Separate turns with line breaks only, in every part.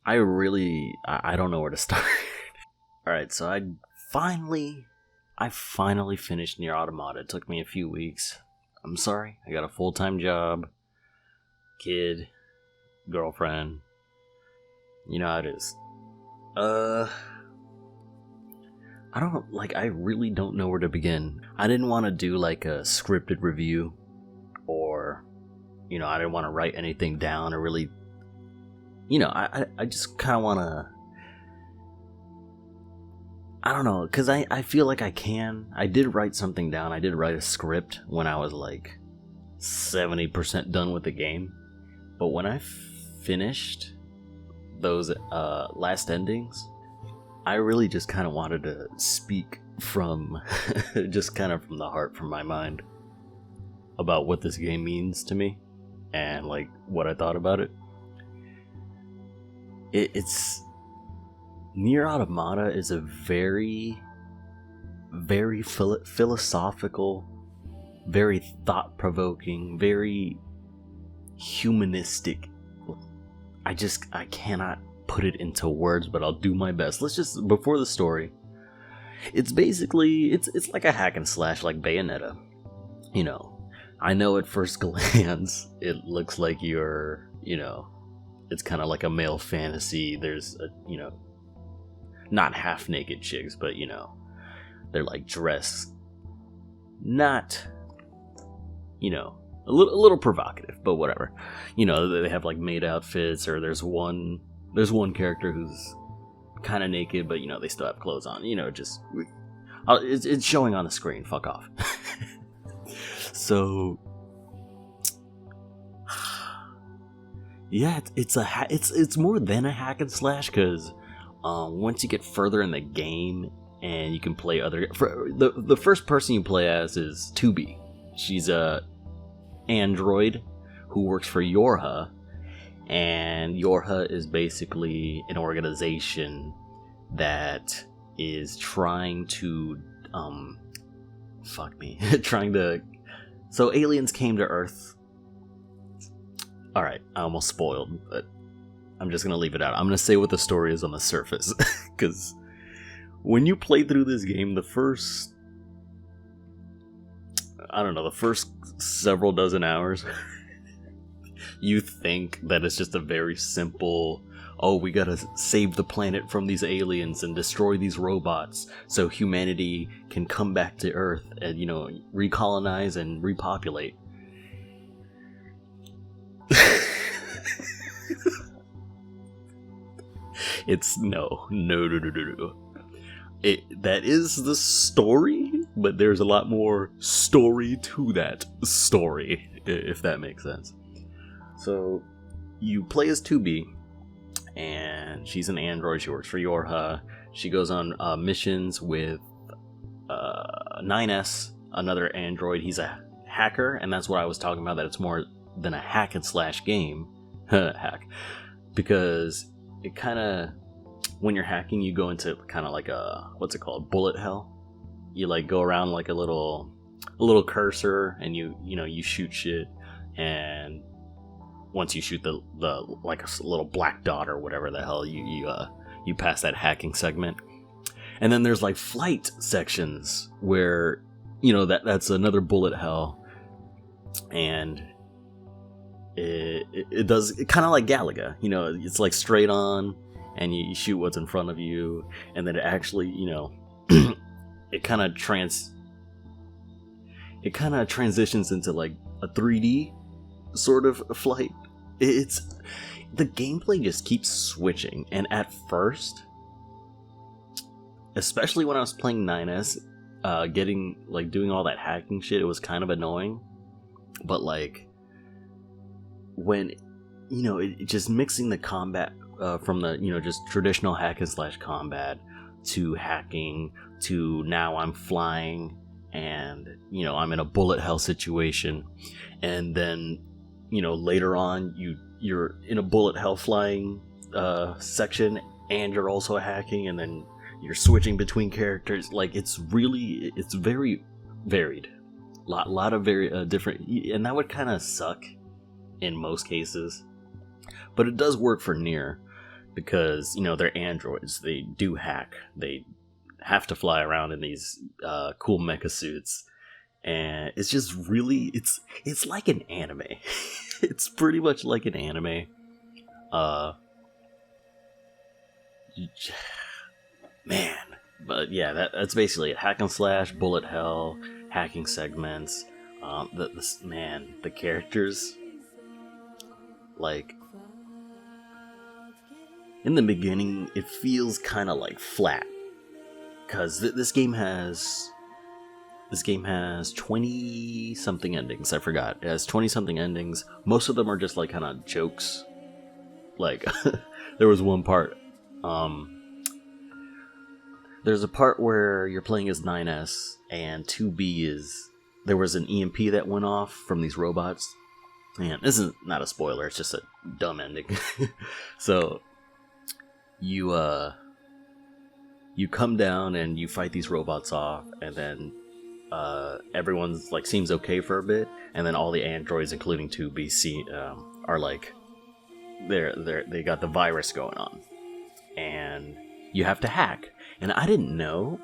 I don't know where to start. Alright, so I finally finished NieR Automata. It took me a few weeks. I'm sorry, I got a full-time job, kid, girlfriend. You know how it is. I really don't know where to begin. I didn't want to do like a scripted review, or, I didn't want to write anything down or really, I just kind of want to, I don't know, because I feel like I did write something down. I did write a script when I was like 70% done with the game. But when I finished those last endings, I really just kind of wanted to speak from, just kind of from the heart, from my mind, about what this game means to me and like what I thought about it. It's NieR Automata is a very, very philosophical, very thought-provoking, very humanistic. I cannot put it into words, but I'll do my best. Before the story, it's basically, it's like a hack and slash, like Bayonetta. I know at first glance, it looks like it's kind of like a male fantasy. There's not half naked chicks, but they're like dressed, not, a little provocative, but whatever. They have like maid outfits, or there's one character who's kind of naked, but they still have clothes on. It's showing on the screen. Fuck off. So, yeah, it's more than a hack and slash, because once you get further in the game and you can play the first person you play as is 2B. She's a android who works for Yorha, and Yorha is basically an organization that is trying to so aliens came to Earth. Alright, I almost spoiled, but I'm just gonna leave it out. I'm gonna say what the story is on the surface, because when you play through this game, the first several dozen hours, you think that it's just a very simple, we gotta save the planet from these aliens and destroy these robots so humanity can come back to Earth and, recolonize and repopulate. It's no. That is the story, but there's a lot more story to that story, if that makes sense. So, you play as 2B, and she's an android. She works for Yorha. She goes on missions with 9S, another android. He's a hacker, and that's what I was talking about, that it's more than a hack and slash game. Hack. Because it kind of, when you're hacking, you go into kind of like a, what's it called, bullet hell. You like go around like a little cursor, and you shoot shit, and once you shoot the like a little black dot or whatever the hell, you pass that hacking segment. And then there's like flight sections where that's another bullet hell, and it does kind of like Galaga. It's like straight on, and you shoot what's in front of you, and then it actually it kind of transitions into like a 3D sort of flight. The gameplay just keeps switching, and at first, especially when I was playing 9S, doing all that hacking shit, it was kind of annoying. But like when it just mixing the combat from the just traditional hack and slash combat to hacking to now I'm flying, and I'm in a bullet hell situation, and then later on you're in a bullet hell flying section, and you're also hacking, and then you're switching between characters. Like it's very varied, lot of very different, and that would kind of suck in most cases, but it does work for NieR, because, you know, they're androids. They do hack. They have to fly around in these cool mecha suits. And it's just really, it's like an anime. It's pretty much like an anime. Man. But yeah, that's basically it. Hack and slash, bullet hell, hacking segments. The characters, like, in the beginning, it feels kind of like flat, because this game has 20 something endings. I forgot. It has 20 something endings. Most of them are just like kind of jokes. Like, there was one part. There's a part where you're playing as 9S and 2B there was an EMP that went off from these robots. And this is not a spoiler, it's just a dumb ending. So you come down and you fight these robots off, and then everyone's like seems okay for a bit, and then all the androids, including 2B, are like they got the virus going on, and you have to hack. And I didn't know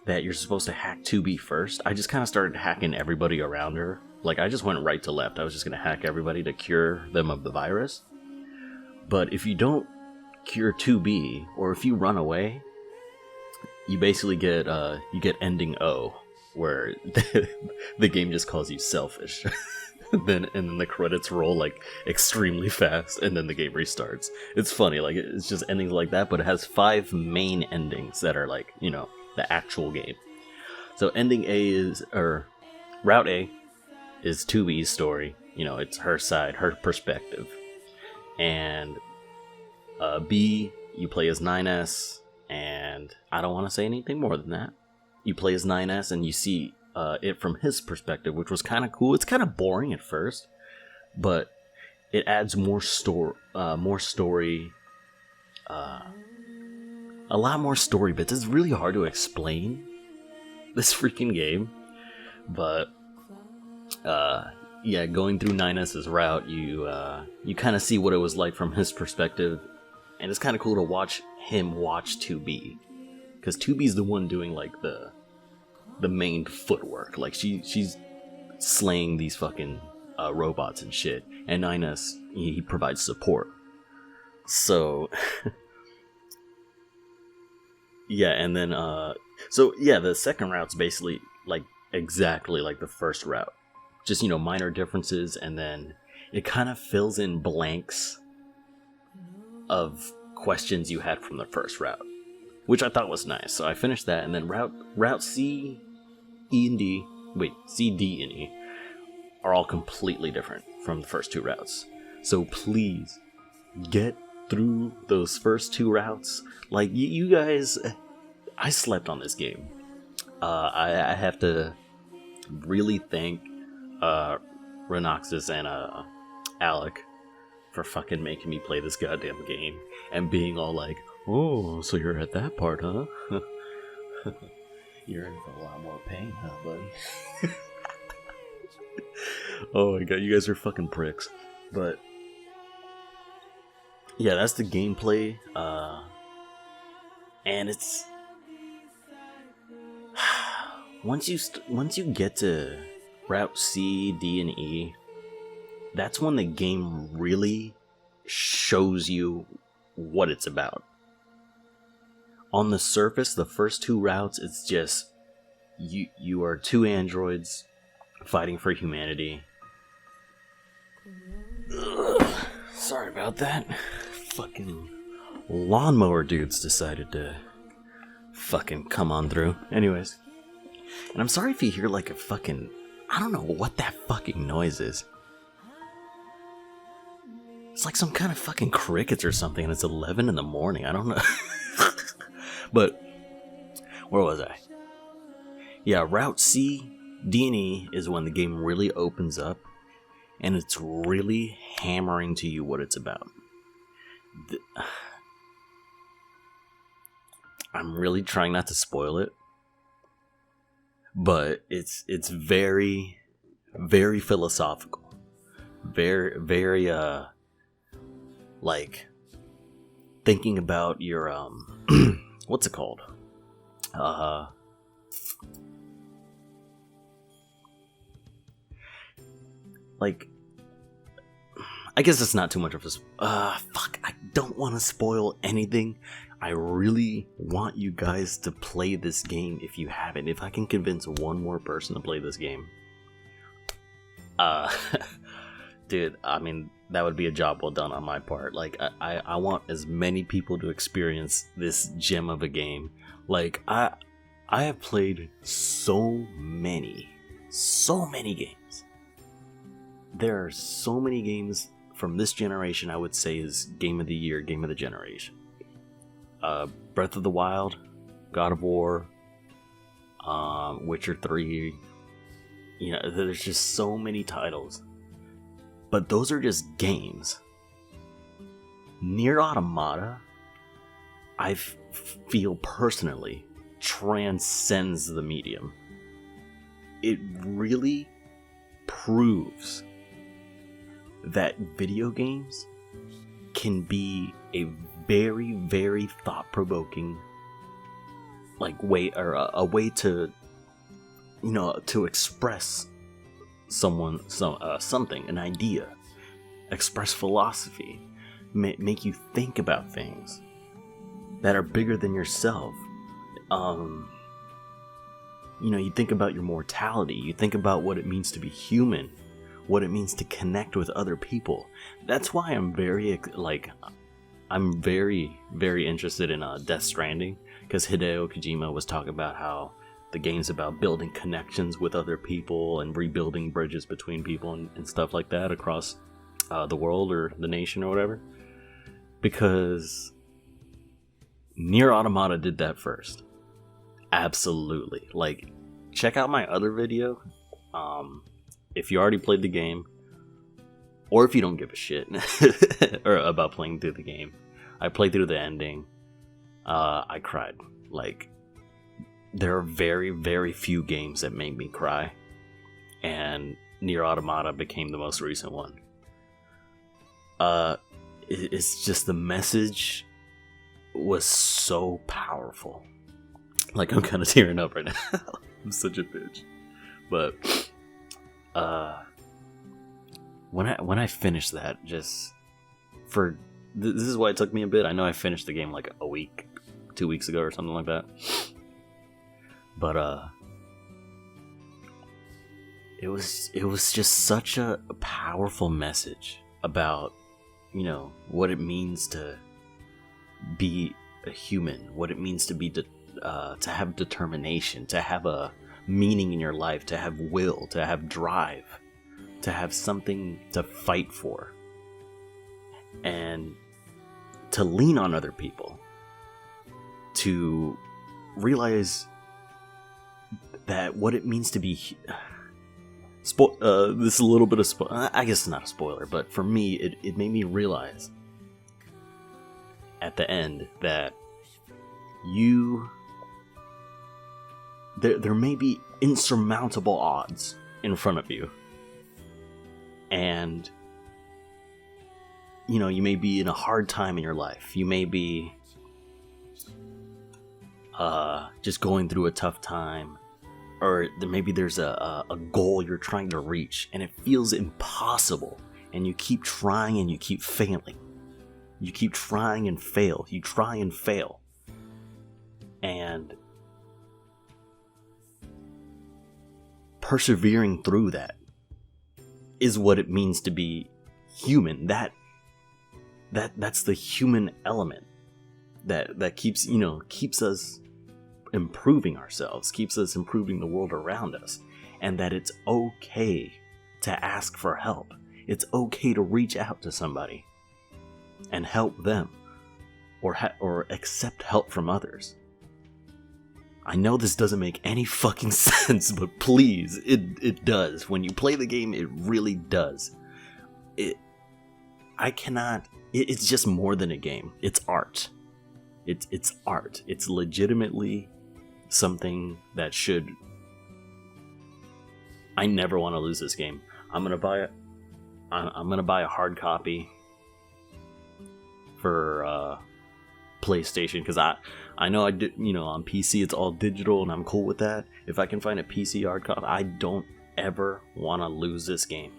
that you're supposed to hack 2B first. I just kind of started hacking everybody around her. Like, I just went right to left. I was just going to hack everybody to cure them of the virus. But if you don't cure 2B, or if you run away, you basically get ending O, where the game just calls you selfish. And then the credits roll like extremely fast, and then the game restarts. It's funny, like, it's just endings like that, but it has 5 main endings that are like, you know, the actual game. So ending A Route A is 2B's story. You know, it's her side, her perspective. And B, you play as 9S, and I don't want to say anything more than that. You play as 9S, and you see it from his perspective, which was kind of cool. It's kind of boring at first, but it adds more story, a lot more story bits. It's really hard to explain this freaking game, but yeah, going through 9S's route, you kind of see what it was like from his perspective, and it's kind of cool to watch him watch 2B, because 2B's the one doing like the main footwork. Like, she's slaying these fucking robots and shit, and 9S, he provides support. So yeah, and then the second route's basically like exactly like the first route, just, you know, minor differences, and then it kind of fills in blanks of questions you had from the first route, which I thought was nice. So I finished that, and then route C, D, and E are all completely different from the first 2 routes. So please get through those first 2 routes. Like, you guys, I slept on this game. I have to really thank Renoxus and Alec for fucking making me play this goddamn game and being all like, oh, so you're at that part, huh? You're in for a lot more pain, huh, buddy? Oh my god, you guys are fucking pricks. But yeah, that's the gameplay, and it's once you get to Route C, D, and E, that's when the game really shows you what it's about. On the surface, the first 2 routes, it's just you are 2 androids fighting for humanity. Ugh, sorry about that. Fucking lawnmower dudes decided to fucking come on through. Anyways, and I'm sorry if you hear like a fucking, I don't know what that fucking noise is. It's like some kind of fucking crickets or something, and it's 11 in the morning. I don't know. But where was I? Yeah, Route C, D, and E is when the game really opens up, and it's really hammering to you what it's about. I'm really trying not to spoil it, but it's very, very philosophical, very like thinking about your what's it called? Like, I guess it's not too much of a fuck, I don't want to spoil anything. I really want you guys to play this game if you haven't. If I can convince one more person to play this game, dude, I mean, that would be a job well done on my part. Like, I want as many people to experience this gem of a game. Like, I have played so many games. There are so many games from this generation I would say is game of the year, game of the generation. Breath of the Wild, God of War, Witcher 3. You know, there's just so many titles. But those are just games. NieR Automata, I feel personally, transcends the medium. It really proves that video games can be a very, very thought-provoking, like, way, or a way to, you know, to express something, an idea, express philosophy, make you think about things that are bigger than yourself. You know, you think about your mortality, you think about what it means to be human, what it means to connect with other people. That's why I'm very, very interested in Death Stranding, because Hideo Kojima was talking about how the game's about building connections with other people and rebuilding bridges between people and stuff like that across the world or the nation or whatever. Because NieR Automata did that first. Absolutely. Like, check out my other video. If you already played the game, or if you don't give a shit or about playing through the game. I played through the ending. I cried. Like, there are very, very few games that make me cry, and NieR Automata became the most recent one. It's just, the message was so powerful. Like, I'm kind of tearing up right now. I'm such a bitch. But when I finished that, just for this is why it took me a bit. I know I finished the game like a week, 2 weeks ago or something like that. But it was just such a powerful message about, you know, what it means to be a human, what it means to be to have determination, to have a meaning in your life, to have will, to have drive, to have something to fight for, and to lean on other people, to realize that what it means to be this is a little bit of I guess it's not a spoiler, but for me it made me realize at the end that there may be insurmountable odds in front of you, and you know, you may be in a hard time in your life, you may be just going through a tough time, or maybe there's a goal you're trying to reach and it feels impossible, and you keep trying and you keep failing, you keep trying and fail, you try and fail, and persevering through that is what it means to be human. That's the human element that keeps, you know, keeps us improving ourselves, keeps us improving the world around us, and that it's okay to ask for help. It's okay to reach out to somebody and help them, or accept help from others. I know this doesn't make any fucking sense, but please, it does. When you play the game, it really does. It's just more than a game. It's art. It's art. It's legitimately something that should... I never want to lose this game. I'm gonna buy it. I'm gonna buy a hard copy for PlayStation, because I know I did, on PC it's all digital and I'm cool with that. If I can find a PC hard copy, I don't ever want to lose this game.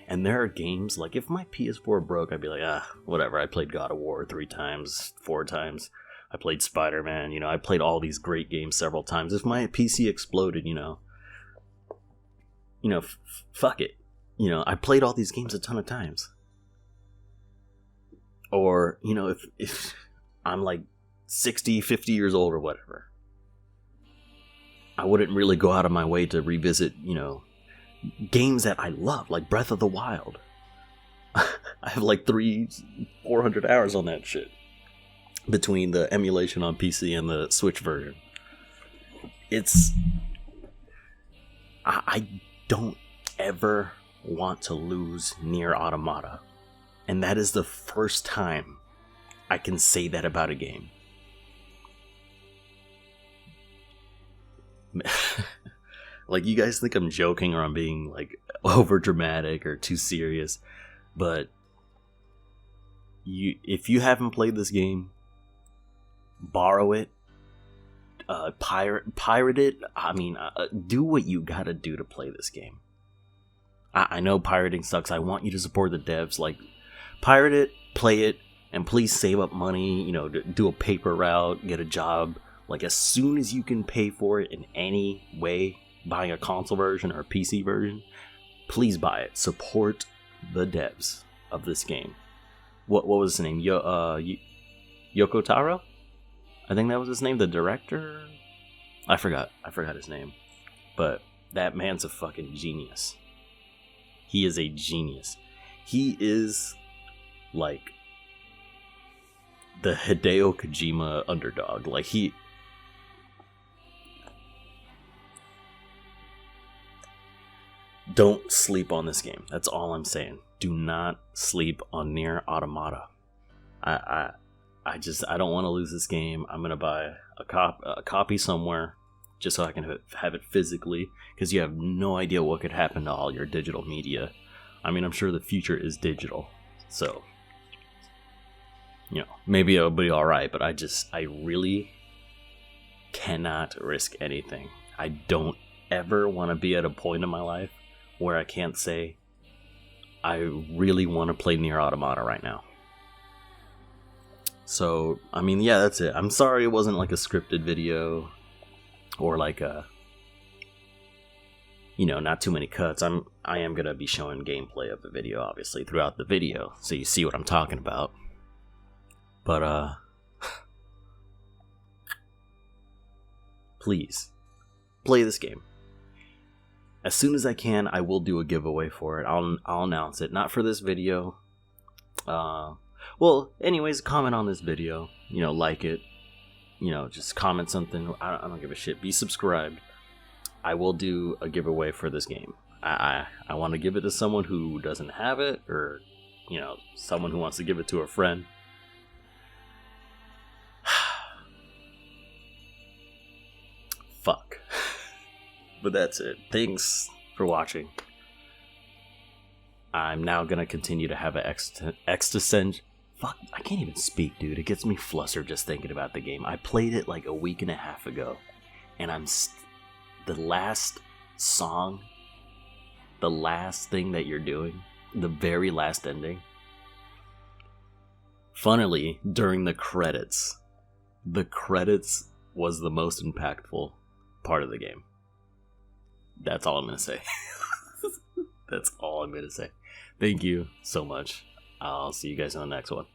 And there are games, like if my PS4 broke, I'd be like, whatever. I played God of War 3 times, 4 times. I played Spider-Man, I played all these great games several times. If my PC exploded, fuck it. I played all these games a ton of times. Or, if I'm like 60, 50 years old or whatever, I wouldn't really go out of my way to revisit, games that I love, like Breath of the Wild. I have like 400 hours on that shit between the emulation on PC and the Switch version. I don't ever want to lose NieR Automata. And that is the first time I can say that about a game. Like, you guys think I'm joking or I'm being like over dramatic or too serious, but if you haven't played this game, borrow it, pirate it. I mean, do what you gotta do to play this game. I know pirating sucks. I want you to support the devs. Like, pirate it, play it, and please save up money. Do a paper route, get a job. Like, as soon as you can pay for it in any way, buying a console version or a PC version, please buy it. Support the devs of this game. What was his name? Yoko Taro? I think that was his name. The director? I forgot his name. But that man's a fucking genius. He is a genius. He is like the Hideo Kojima underdog. Like, don't sleep on this game. That's all I'm saying. Do not sleep on NieR Automata. I don't want to lose this game. I'm gonna buy a copy somewhere just so I can have it physically, because you have no idea what could happen to all your digital media. I mean, I'm sure the future is digital, so maybe it'll be all right. But I really cannot risk anything. I don't ever want to be at a point in my life where I can't say, I really want to play NieR Automata right now. So, I mean, yeah, that's it. I'm sorry it wasn't like a scripted video or like not too many cuts. I am gonna be showing gameplay of the video, obviously, throughout the video, so you see what I'm talking about. But please play this game. As soon as I can, I will do a giveaway for it. I'll announce it. Not for this video. Well, anyways, comment on this video. Like it. Just comment something. I don't give a shit. Be subscribed. I will do a giveaway for this game. I want to give it to someone who doesn't have it, or someone who wants to give it to a friend. Fuck. But that's it. Thanks for watching. I'm now gonna continue to have an existential. Fuck, I can't even speak, dude. It gets me flustered just thinking about the game. I played it like a week and a half ago, and the last song, the last thing that you're doing, the very last ending. Funnily, during the credits was the most impactful part of the game. That's all I'm going to say. That's all I'm going to say. Thank you so much. I'll see you guys on the next one.